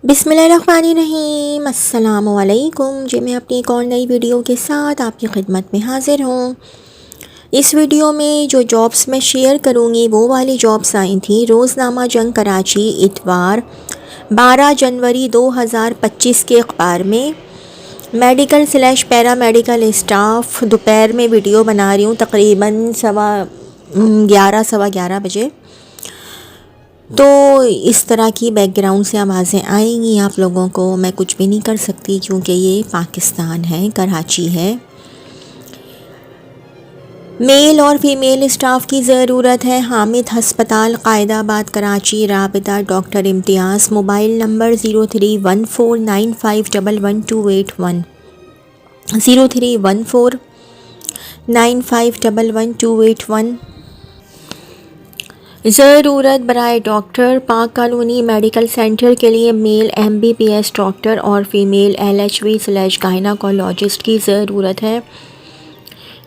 बिस्मिल्लाहिर्रहमानिर्रहीम, अस्सलामुअलैकुम जी। मैं अपनी एक और नई वीडियो के साथ आपकी खिदमत में हाज़िर हूँ। इस वीडियो में जो जॉब्स मैं शेयर करूँगी वो वाली जॉब्स आई थी। रोज़नामा जंग कराची इतवार 12 जनवरी 2025 के अखबार में। Medical / paramedical staff. दोपहर में वीडियो बना रही हूँ, तकरीबन 11:15 बजे। तो इस तरह की बैकग्राउंड से आवाज़ें आएंगी आप लोगों को। मैं कुछ भी नहीं कर सकती क्योंकि ये पाकिस्तान है, कराची है। मेल और फीमेल स्टाफ की ज़रूरत है। हामिद हस्पताल, कायदाबाद, कराची। राबिता डॉक्टर इम्तियाज़। Mobile number 031495111281 031495111281। ज़रूरत बराए डॉक्टर। पाक कॉलोनी मेडिकल सेंटर के लिए मेल MBBS डॉक्टर और फीमेल LHV / गायनाकोलॉजिस्ट की ज़रूरत है।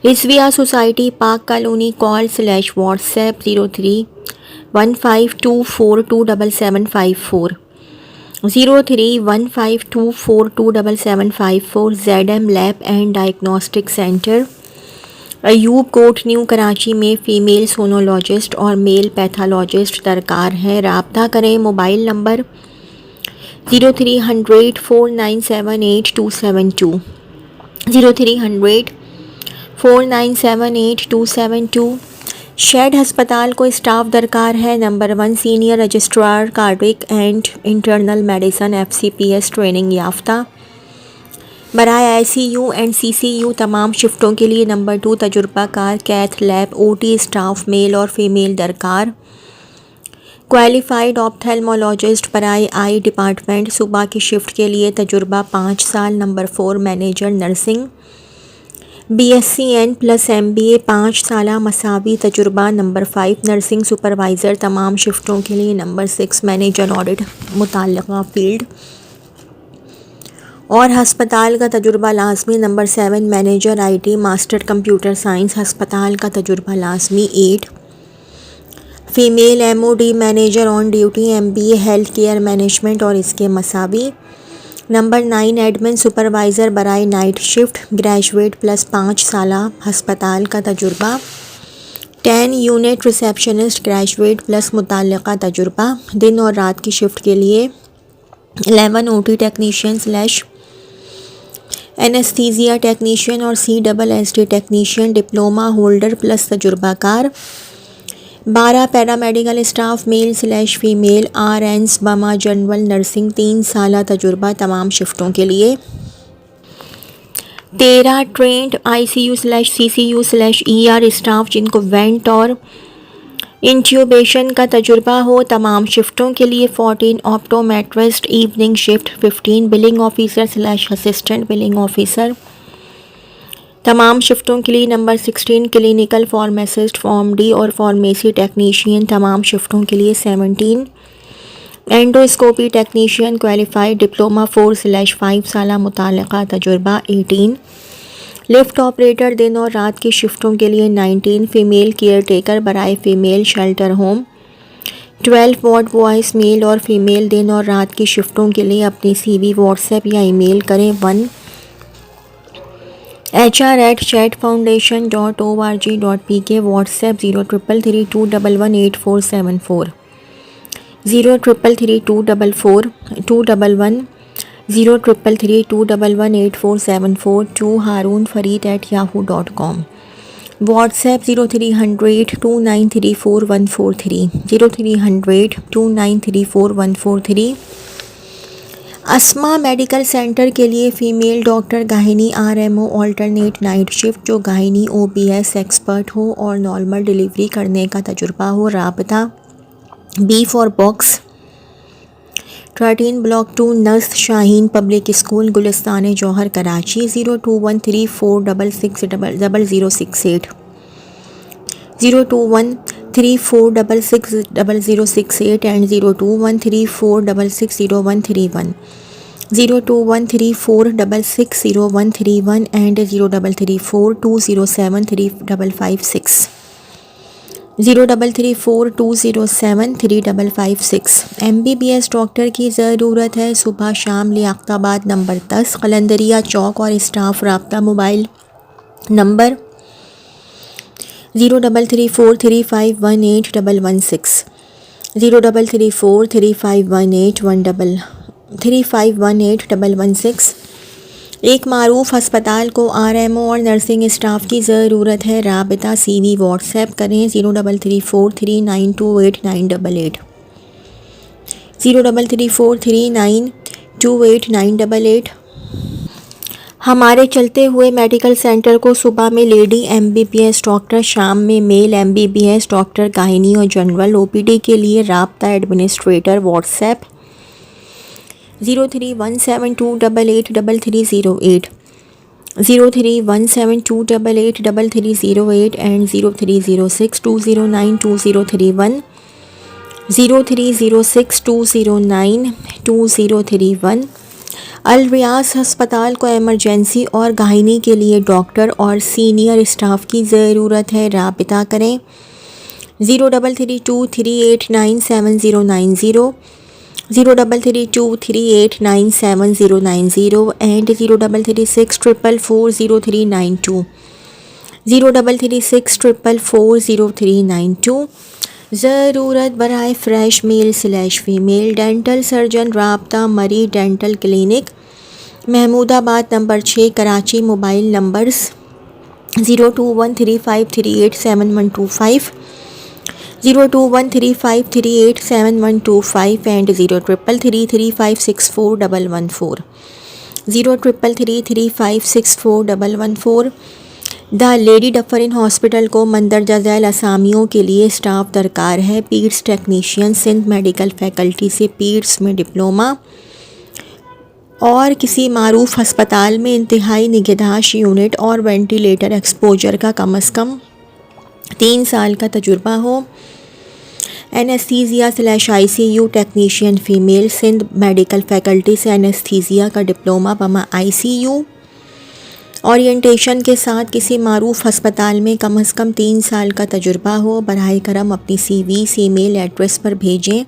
Rizvia society, Pak colony. Call / WhatsApp 031524277754 031524277754। ZM lab and diagnostic centre, Ayub Kot, new Karachi में फ़ीमेल सोनोलॉजिस्ट और मेल पैथोलॉजिस्ट दरकार है। राब्ता करें। मोबाइल नंबर 03004978 272 शेड हस्पताल को स्टाफ दरकार है। Number 1 senior registrar cardiac and internal medicine FCPS training याफ्ता। बराए ICU एंड CCU तमाम शिफ्टों के लिए। नंबर 2 तजुर्बाकार cath lab OT staff male और फीमेल दरकार। क्वालिफाइड ऑप्थेल्मोलॉजिस्ट बराए आई डिपार्टमेंट, सुबह की शिफ्ट के लिए तजुर्बा 5 साल। Number 4 manager nursing BSc N+ MBA 5 साल मसावी तजुर्बा। नंबर 5 नर्सिंग सुपरवाइज़र तमाम शिफ्टों के लिए। नंबर 6 मैनेजर ऑडिट मुताल्लिक़ा फील्ड और हस्पताल का तजुर्बा लाजमी। Number 7 manager IT master computer science, हस्पताल का तजुर्बा लाजमी। 8 female MOD manager on duty MBA health care management और इसके मसावी। नंबर 9 एडमिन सुपरवाइज़र बराए नाइट शिफ्ट, ग्रेजुएट + 5 साल, हस्पताल का तजुर्बा। 10 यूनिट रिसेप्शनिस्ट, ग्रेजुएट + मुताल्लिक़ा तजुर्बा, दिन और रात की शिफ्ट के लिए। 11 OT टेक्नीशियन / एनेस्थीसिया टेक्नीशियन और CSSD टेक्नीशियन, डिप्लोमा होल्डर + तजुर्बाकार। 12 paramedical staff male / female RNs बमा जनरल नर्सिंग 3 साल तजुर्बा तमाम शिफ्टों के लिए। 13 trained ICU / CCU / ER staff जिनको वेंट और इंट्यूबेशन का तजुर्बा हो तमाम शिफ्टों के लिए। 14 optometrist evening shift. 15 billing officer / assistant billing officer तमाम शिफ्टों के लिए। Number 16 clinical pharmacist form D और फार्मेसी टेक्नीशियन तमाम शिफ्टों के लिए। 17 एंडोस्कोपी टेक्नीशियन, क्वालिफाइड डिप्लोमा 4 / 5 साल मुताल्लिक़ा तजुर्बा। 18 लिफ्ट ऑपरेटर दिन और रात की शिफ्टों के लिए। 19 फ़ीमेल केयर टेकर बराए female shelter home. 12 ward boys male और फीमेल दिन और रात की शिफ्टों के लिए। अपनी CV व्हाट्सएप या ईमेल करें। 1 HR@chatfoundation.org.pk। WhatsApp 0333211847 0333211211 0333211847 2 haroonfareed@yahoo.com। व्हाट्सएप 03002934 03002934 अस्मा मेडिकल सेंटर के लिए female doctor, gynae RMO alternate night shift जो गायनी OBS एक्सपर्ट हो और नॉर्मल डिलीवरी करने का तजुर्बा हो। राबता B फॉर बॉक्स 13 ब्लॉक 2 नर्स Shaheen public school, Gulistan Jauhar, Karachi. 0213460068 0213460068 and 0213460131 0213460131 and 033420735556। 0334207355 MBBS doctor की ज़रूरत है सुबह शाम लियाकताबाद नंबर 10 कलंदरिया चौक और स्टाफ राब्ता मोबाइल नंबर 0334351816 0334351816 एक मारूफ अस्पताल को आरएमओ और नर्सिंग स्टाफ की ज़रूरत है। राबिता CV व्हाट्सएप करें 0334392888 0334392888। हमारे चलते हुए मेडिकल सेंटर को सुबह में लेडी MBBS डॉक्टर, शाम में मेल MBBS डॉक्टर गायनी और जनरल OPD के लिए राब्ता एडमिनिस्ट्रेटर व्हाट्सएप 0317283308 0317283308 एंड 0306209231 0306209231। अल रियाज अस्पताल को इमरजेंसी और गायनी के लिए डॉक्टर और सीनियर स्टाफ की ज़रूरत है। राबिता करें 0332389790 0332389790 एंड 0336440392 0336440392। ज़रूरत बराए फ्रेश मेल/फीमेल डेंटल सर्जन राब्ता Marri dental clinic Mahmoodabad number 6 Karachi mobile numbers 0213538725 0213538725 and 0333356414 0333356414। The Lady Dufferin Hospital को मंदरजा झैल असामियों के लिए स्टाफ दरकार है। Peds technician Sindh medical faculty से पीड्स में डिप्लोमा और किसी मारूफ अस्पताल में इंतहाई निगहदाश्त यूनिट और वेंटिलेटर एक्सपोजर का कम अज़ कम 3 साल का तजुर्बा हो। एनेस्थीसिया/ICU technician female Sindh medical faculty से एनेस्थीसिया का डिप्लोमा बमा ICU ओरिएंटेशन के साथ किसी मारूफ अस्पताल में कम अज़ कम 3 साल का तजुर्बा हो। बराए करम अपनी CVs ईमेल एड्रेस पर भेजें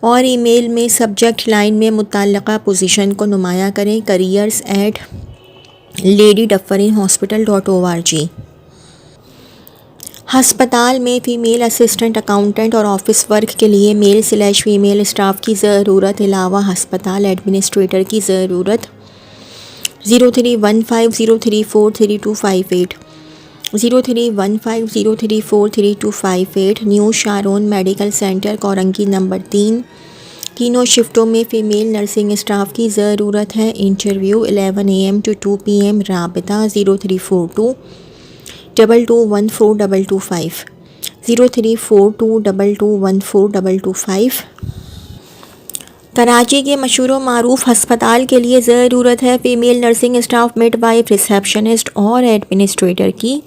और ईमेल में सब्जेक्ट लाइन में मुतल्लका पोजीशन को नुमाया करें careers@ladydufferinhospital.org। अस्पताल में फ़ीमेल असिस्टेंट अकाउंटेंट और ऑफिस वर्क के लिए मेल/फीमेल स्टाफ की ज़रूरत। अलावा अस्पताल एडमिनिस्ट्रेटर की ज़रूरत 0315034328 0315034328। New Sharon medical centre Korangi number 3 तीनों शिफ्टों में फ़ीमेल नर्सिंग स्टाफ की ज़रूरत है। Interview 11 AM to 2 PM। राबिता 034222142225 034222142225। Karachi के मशहूर मारूफ अस्पताल के लिए ज़रूरत है female nursing staff, midwife, receptionist और एडमिनिस्ट्रेटर की।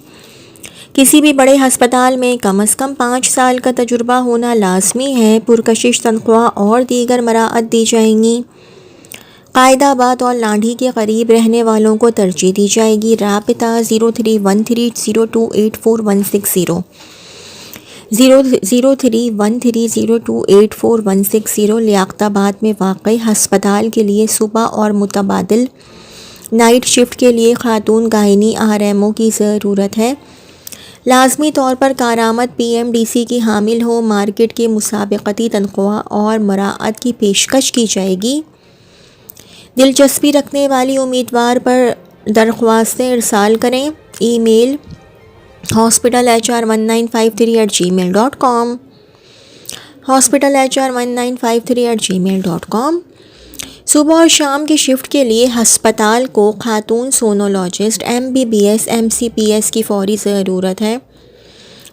किसी भी बड़े अस्पताल में कम अज़ कम 5 साल का तजुर्बा होना लाजमी है। पुरकशिश तनख्वाह और दीगर मराअत दी जाएंगी। कायदाबाद और लाढ़ी के करीब रहने वालों को तरजीह दी जाएगी। राबिता 0313028416 0313028416। लियाकताबाद में वाक़ई अस्पताल के लिए सुबह और मुतबादिल नाइट शिफ्ट के लिए खातून गायनी RMO की ज़रूरत है। लाजमी तौर पर कारामद PMDC की हामिल हो। मार्केट के मुसाबिकती तनख्वाह और मराअत की पेशकश की जाएगी। दिलचस्पी रखने वाली उम्मीदवार पर दरख्वास्तें इरसाल करें। Email hospitalhr1953@gmail.com hospitalhr1953@gmail.com। सुबह और शाम की शिफ्ट के लिए अस्पताल को खातून सोनोलॉजिस्ट MBBS MCPS की फौरी ज़रूरत है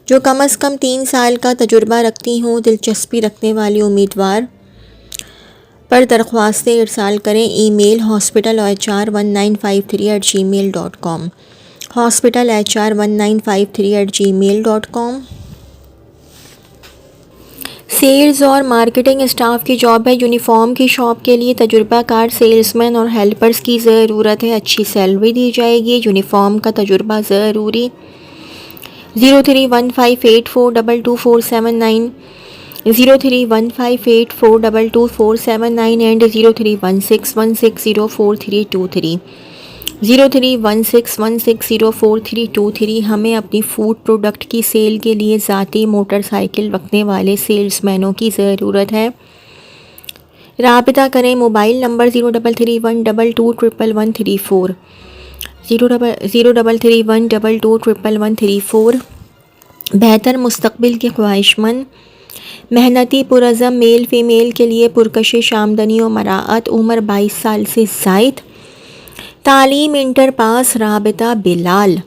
जो कम अज़ कम 3 साल का तजुर्बा रखती हों। दिलचस्पी रखने वाली उम्मीदवार पर दरख्वास्तें इरसाल करें। Email hospitalhr1953@gmail.com hospitalhr1953@gmail.com। सेल्स और मार्केटिंग स्टाफ की जॉब है। यूनिफॉर्म की शॉप के लिए तजुर्बाकार सेल्समैन और हेल्पर्स की ज़रूरत है। अच्छी सैलरी दी जाएगी। यूनिफॉर्म का तजुर्बा ज़रूरी। 0315842247 0315842247 एंड 0316160433 0316160433 हमें अपनी फूड प्रोडक्ट की सेल के लिए ज़ाती मोटरसाइकिल रखने वाले सेल्समैनों की ज़रूरत है। राबिता करें मोबाइल नंबर 0331221134 0331221134। बेहतर मुस्तकबिल के ख्वाहिशमंद मेहनती पुरज़म मेल फ़ीमेल के लिए पुरकशिश आमदनी और मराअत, उम्र 22 साल से ज़ायद, तालीम इंटर पास। राबिता बिलाल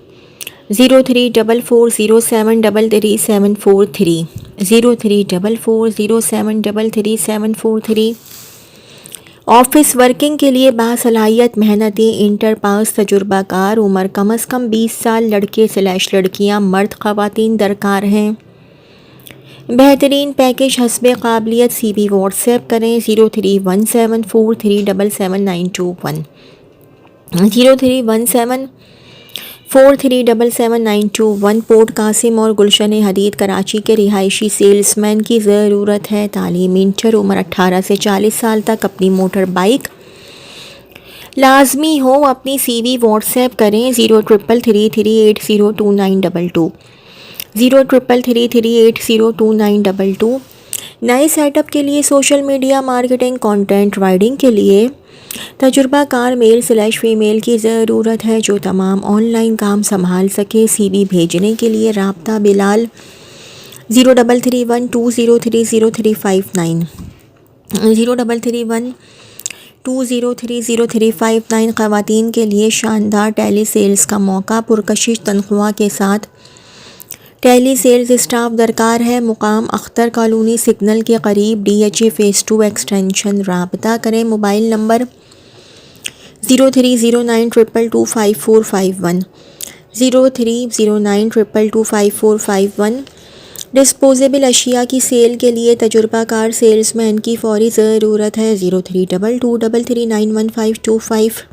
034407333743 034407333743। ऑफिस वर्किंग के लिए बासलाहियत मेहनती इंटर पास तजुर्बाकार, उम्र कम अज़ कम 20 साल, लड़के/लड़कियां मर्द ख़वातीन दरकार हैं। बेहतरीन पैकेज हस्बे काबिलियत। CV व्हाट्सएप करें 031743777921 031743777921। पोर्ट कासिम और गुलशन हदीद कराची के रिहायशी सेल्समैन की ज़रूरत है। तालीम इंटर, उम्र 18 से 40 साल तक, अपनी मोटर बाइक लाजमी हो। अपनी CV व्हाट्सएप करें 0333802922 0333802922। नए सेटअप के लिए social media marketing, content writing के लिए तजुर्बाकार मेल/फीमेल की ज़रूरत है जो तमाम ऑनलाइन काम संभाल सके। CV भेजने के लिए राब्ता बिलाल 033120300359 033120300359। ख़वातीन के लिए शानदार टेली सेल्स का मौका, पुरकशिश तनख्वाह के साथ टेली सेल्स स्टाफ दरकार है। मुकाम अख्तर कॉलोनी सिग्नल के करीब, DHA फ़ेज़ 2 एक्सटेंशन। राब्ता करें मोबाइल नंबर 0309225451 0309225451। डिस्पोजेबल अशिया की सेल के लिए तजुर्बाकार सेल्समैन की फ़ौरी ज़रूरत है। 0322339155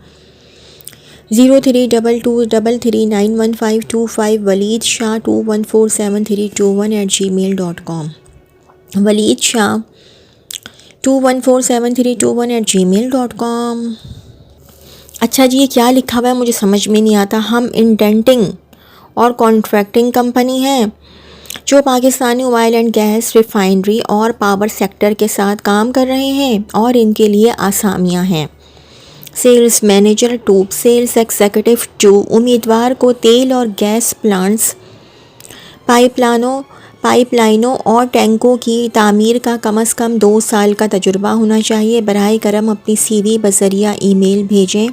0322339155। वलीद शाह 21473221 वलीद शाह 21473221 अच्छा जी, ये क्या लिखा हुआ है मुझे समझ में नहीं आता। हम इंडेंटिंग और कॉन्ट्रैक्टिंग कंपनी है जो Pakistani oil and gas refinery और पावर सेक्टर के साथ काम कर रहे हैं और इनके लिए आसामियां हैं। Sales manager 2, sales executive 2। उम्मीदवार को तेल और गैस प्लांट्स, पाइपलाइनों और टैंकों की तामीर का कम अज़ कम 2 साल का तजुर्बा होना चाहिए। बराए करम अपनी CV बज़रिया ईमेल भेजें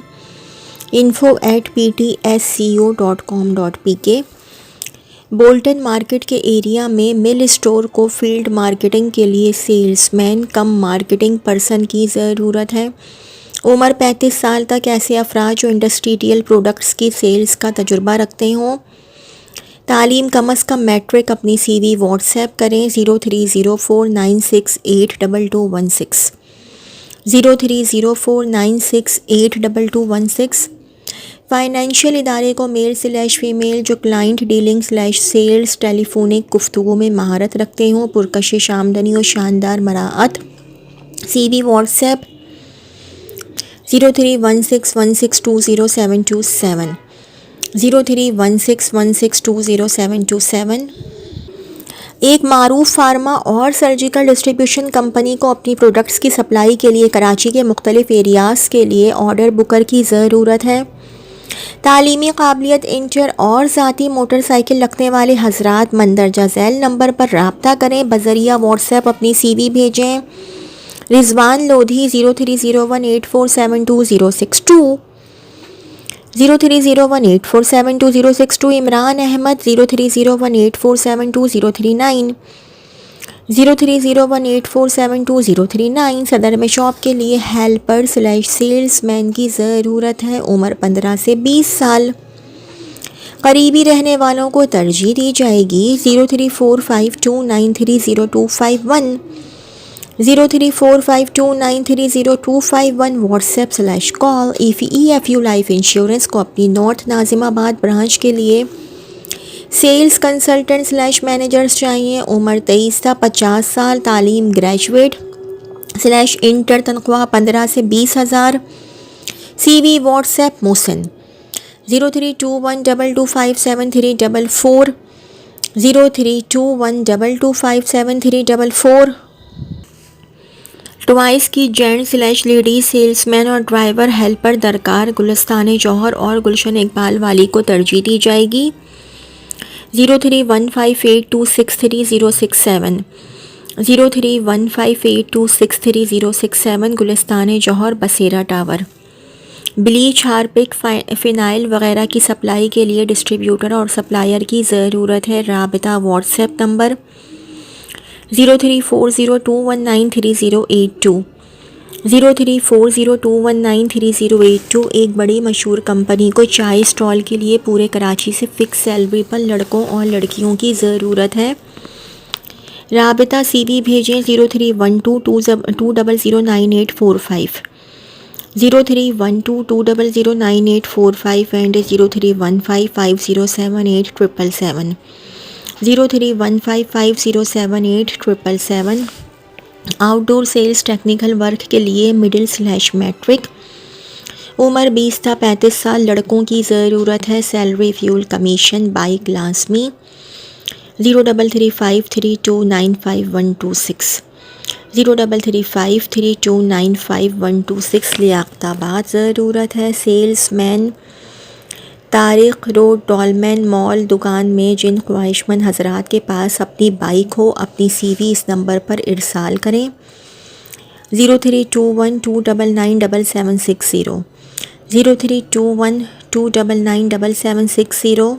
info@ptsco.com.pk। बोल्टन मार्केट के एरिया में मिल स्टोर को फील्ड मार्केटिंग के लिए सेल्समैन कम मार्केटिंग पर्सन की ज़रूरत है। उम्र 35 साल तक। ऐसे अफराद जो इंडस्ट्रियल प्रोडक्ट्स की सेल्स का तजुर्बा रखते हों। तालीम कम अज़ कम मैट्रिक। अपनी CV व्हाट्सएप करें 030496822216 030496822216। फाइनेंशियल इदारे को मेल/फीमेल जो क्लाइंट डीलिंग/सेल्स टेलीफोनिक गुफ्तगू में महारत रखते हों, पुरकशिश आमदनी और शानदार मराअत। CV WhatsApp 031616202727 031616202727। एक मारूफ फार्मा और सर्जिकल डिस्ट्रीब्यूशन कंपनी को अपनी प्रोडक्ट्स की सप्लाई के लिए कराची के मुख्तलिफ एरियाज़ के लिए ऑर्डर बुकर की ज़रूरत है। तालीमी काबिलियत इंटर और ज़ाती मोटरसाइकिल रखने वाले हजरात मंदरजा झैल नंबर पर राब्ता करें। बज़रिया व्हाट्सएप अपनी CV भेजें। रिजवान लोधी 030184720062 030184720062। इमरान अहमद 030184720039 030184720039। सदर में शॉप के लिए हेल्पर/सेल्समैन की ज़रूरत है। उम्र 15 से 20 साल। करीबी रहने वालों को तरजीह दी जाएगी। 034529305251 034529305251 व्हाट्सएप/कॉल। EFU लाइफ इंश्योरेंस को अपनी नॉर्थ नाजिमाबाद ब्रांच के लिए सेल्स कंसल्टेंट स्लैश मैनेजर्स चाहिए, उम्र 23 था, 50 साल, तालीम ग्रेजुएट स्लैश इंटर, तनख्वाह 15 से 20,000। CV WhatsApp Mohsin 0321225734, 0321225734। ट्वाइस की जेंट स्लैश लेडीज सेल्समैन और ड्राइवर हेल्पर दरकार, गुलिस्तान जौहर और गुलशन इकबाल वाली को तरजीह दी जाएगी। 031582636067, 031582636067, गुलिस्तान जौहर बसेरा टावर। ब्लीच, हार्पिक, फ़िनाइल वगैरह की सप्लाई के लिए डिस्ट्रीब्यूटर और सप्लायर की ज़रूरत है। राबिता व्हाट्सएप नंबर 034021930820, 034021930820। एक बड़ी मशहूर कंपनी को चाय स्टॉल के लिए पूरे कराची से फ़िक्स सैलरी पर लड़कों और लड़कियों की ज़रूरत है। राबिता CV भेजें 0312209845, 0312209845 and 0315507877, 0315507877। Outdoor sales technical work के लिए मिडिल स्लैश मैट्रिक, उम्र 20 था, 35 साल, लड़कों की ज़रूरत है। सैलरी फ्यूल कमीशन बाइक लाजमी। 033532952126, 033532952126। लियाकताबाद ज़रूरत है। सेल्समैन तारिक रोड डॉलमैन मॉल दुकान में जिन ख्वाहिशमंद हजरात के पास अपनी बाइक हो, अपनी CV इस नंबर पर इरसाल करें। 0321299760, 0321299760।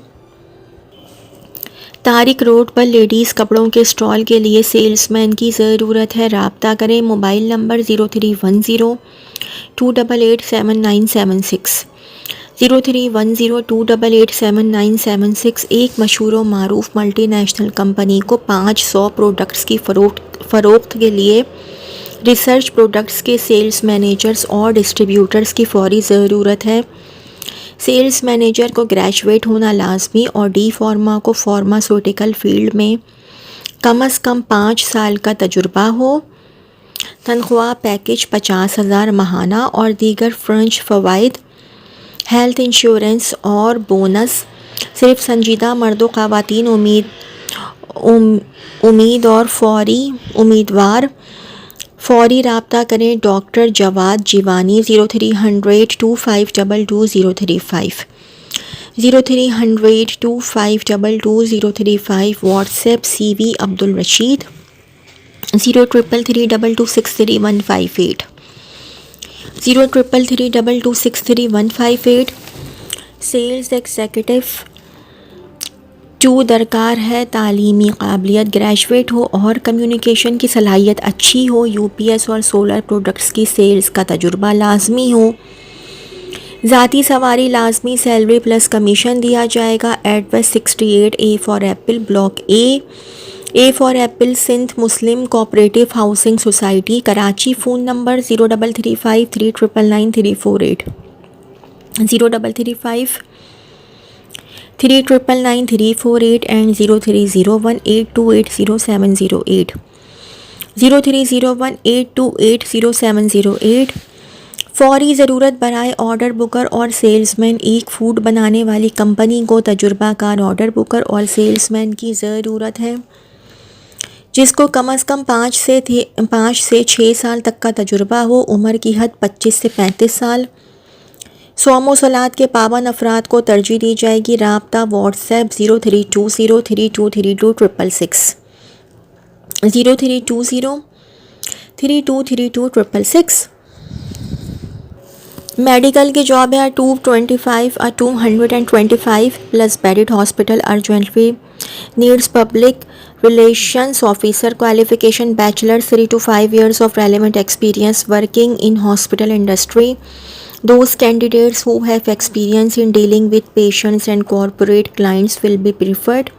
तारिक रोड पर लेडीज़ कपड़ों के स्टॉल के लिए सेल्समैन की ज़रूरत है। राब्ता करें। Mobile number 0310288796, 0310288796। एक मशहूर व मारूफ मल्टीनेशनल कंपनी को 500 प्रोडक्ट्स की फ़रोख्त के लिए रिसर्च प्रोडक्ट्स के सेल्स मैनेजर्स और डिस्ट्रीब्यूटर्स की फौरी ज़रूरत है। सेल्स मैनेजर को ग्रेजुएट होना लाजमी और डी फार्मा को फार्मास्यूटिकल फील्ड में कम से कम 5 साल का तजुर्बा हो। तनख्वाह पैकेज 50,000 माहाना और दीगर फ्रेंच फ़वाइद, हेल्थ इंश्योरेंस और बोनस। सिर्फ संजीदा मर्दों ख़वातीन उम्मीद और उम्मीदवार फौरी राब्ता करें। Doctor Jawad Jiwani 030025222035, 030025222035। WhatsApp CV Abdul Rashid 033322635158, 033322635158। Sales executive 2 दरकार है। तालीमी काबिलियत ग्रेजुएट हो और कम्युनिकेशन की सलाहियत अच्छी हो। UPS और सोलर प्रोडक्ट्स की सेल्स का तजुर्बा लाजमी हो। ज़ाती सवारी लाजमी, सैलरी प्लस कमीशन दिया जाएगा। Address 68 A for apple block A for apple Sindh Muslim cooperative housing society Karachi. Phone number 0335399348, 0335399348 and 030182807008, 030182807008। फौरी ज़रूरत बराए ऑर्डर बुकर और सेल्समैन। एक फूड बनाने वाली कंपनी को तजुर्बाकार ऑर्डर बुकर और सेल्समैन की ज़रूरत है जिसको कम से कम 5 से 6 साल तक का तजुर्बा हो। उम्र की हद 25 से 35 साल। सौमो सलात के पाबंद अफराद को तरजीह दी जाएगी। राब्ता व्हाट्सएप 0320323266, 0320323266। मेडिकल की जॉब है 225 plus bedded hospital urgently needs public relations officer. Qualification bachelor, 3 to 5 years of relevant experience working in hospital industry. Those candidates who have experience in dealing with patients and corporate clients will be preferred.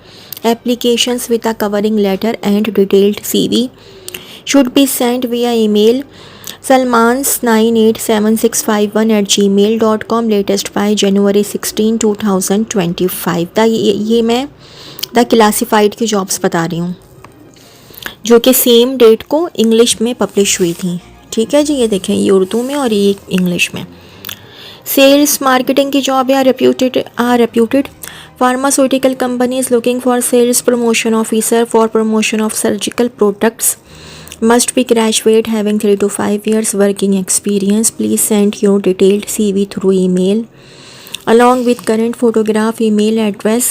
Applications with a covering letter and detailed CV should be sent via email salmans987651@gmail.com latest by January 16, 2025। ये मैं the classified की jobs बता रही हूँ जो कि same date को English में पब्लिश हुई थी। ठीक है जी, ये देखें, ये उर्दू में और ये इंग्लिश में। सेल्स मार्केटिंग की जॉब है। Reputed pharmaceutical companies looking for sales promotion officer for promotion of surgical products must be graduate having 3 to 5 years working experience. Please send your detailed CV through email along with current photograph. Email address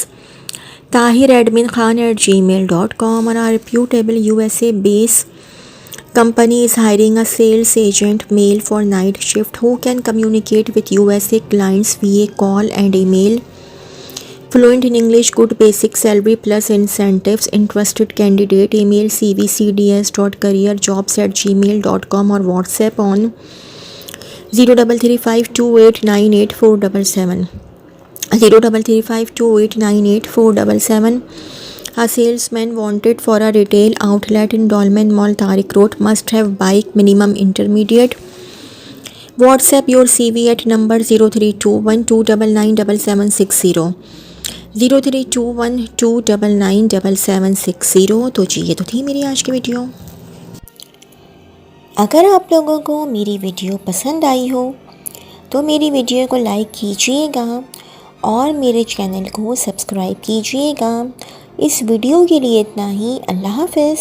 tahiradminkhan@gmail.com. And our reputable USA based company is hiring a sales agent male for night shift who can communicate with USA clients via call and email. Fluent in English, good basic salary plus incentives. Interested candidate email cvcds.careerjobs@gmail.com or WhatsApp on 0335289847. 0335289847. A salesman wanted for a retail outlet in Dolmen Mall, Tariq Road. Must have bike, minimum intermediate. WhatsApp your CV at number 0321299760. 0321299760। तो जी, ये तो थी मेरी आज की video. अगर आप लोगों को मेरी वीडियो पसंद आई हो तो मेरी वीडियो को लाइक कीजिएगा और मेरे चैनल को सब्सक्राइब कीजिएगा। इस वीडियो के लिए इतना ही। अल्लाह हाफ़िज़।